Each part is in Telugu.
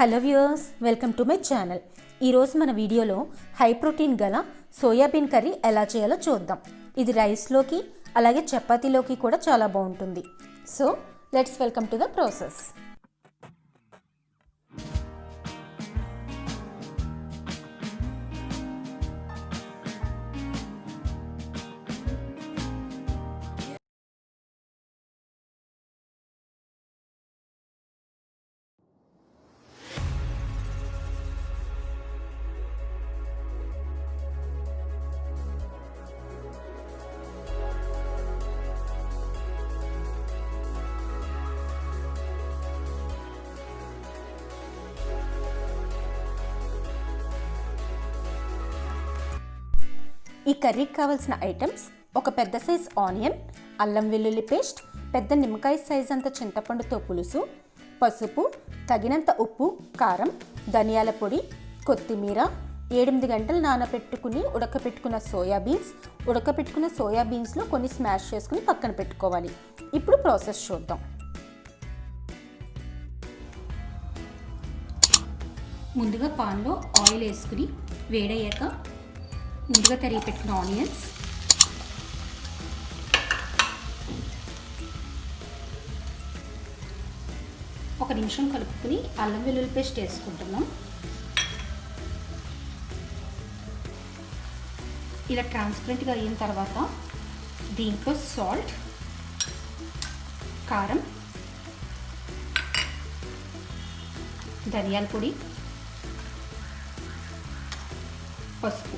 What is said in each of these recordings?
Hello viewers, welcome to my channel. ఈరోజు మన వీడియోలో హై ప్రోటీన్ గల సోయాబీన్ కర్రీ ఎలా చేయాలో చూద్దాం. ఇది రైస్లోకి అలాగే చపాతీలోకి కూడా చాలా బాగుంటుంది. So let's welcome to the process. ఈ కర్రీకి కావాల్సిన ఐటమ్స్: ఒక పెద్ద సైజ్ ఆనియన్, అల్లం వెల్లుల్లి పేస్ట్, పెద్ద నిమ్మకాయ సైజ్ అంత చింతపండుతో పులుసు, పసుపు, తగినంత ఉప్పు, కారం, ధనియాల పొడి, కొత్తిమీర, 8 గంటలు నానబెట్టుకుని ఉడకపెట్టుకున్న సోయాబీన్స్లో కొన్ని స్మాష్ చేసుకుని పక్కన పెట్టుకోవాలి. ఇప్పుడు ప్రాసెస్ చూద్దాం. ముందుగా పాన్లో ఆయిల్ వేసుకుని వేడయ్యాక ముందుగా తరిగి పెట్టుకున్న ఆనియన్స్, ఒక నిమిషం కలుపుకుని అల్లం వెల్లుల్లి పేస్ట్ వేసుకుంటున్నాం. ఇలా ట్రాన్స్పరెంట్గా అయిన తర్వాత దీంట్లో సాల్ట్, కారం, ధనియాల పొడి, పసుపు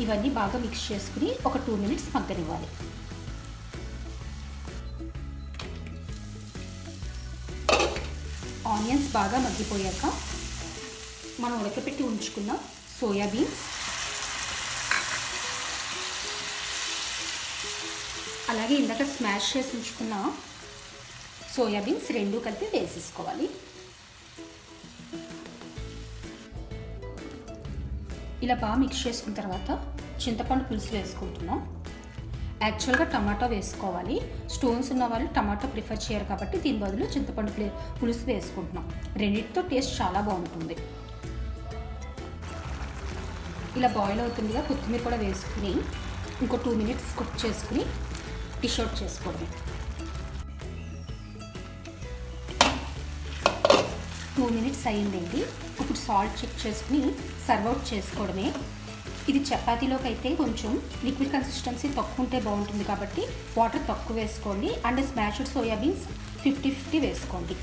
ఇవన్నీ బాగా మిక్స్ చేసుకుని ఒక 2 మినిట్స్ మగ్గనివ్వాలి. ఆనియన్స్ బాగా మగ్గిపోయాక మనం ఉడకపెట్టి ఉంచుకున్న సోయాబీన్స్, అలాగే ఇందాక స్మాష్ చేసి ఉంచుకున్న సోయాబీన్స్ రెండు కలిపి వేసేసుకోవాలి. ఇలా బాగా మిక్స్ చేసుకున్న తర్వాత చింతపండు పులుసు వేసుకుంటున్నాం. యాక్చువల్గా టమాటో వేసుకోవాలి. స్టోన్స్ ఉన్న వాళ్ళు టమాటో ప్రిఫర్ చేయరు కాబట్టి దీని బదులు చింతపండు పులుసు వేసుకుంటున్నాం. రెండింటితో టేస్ట్ చాలా బాగుంటుంది. ఇలా బాయిల్ అవుతుందిగా కొత్తిమీర కూడా వేసుకుని ఇంకో 2 మినిట్స్ కుక్ చేసుకుని డిష్ అవుట్ చేసుకోవడమే. 2 మినిట్స్ అయ్యిందండి. ఇప్పుడు సాల్ట్ చెక్ చేసుకుని సర్వ్ అవుట్ చేసుకోవడమే. ఇది చపాతీలోకి అయితే కొంచెం లిక్విడ్ కన్సిస్టెన్సీ తక్కువ ఉంటే బాగుంటుంది కాబట్టి వాటర్ తక్కువ వేసుకోండి. అండ్ స్మాష్డ్ సోయాబీన్స్ 50-50 వేసుకోండి.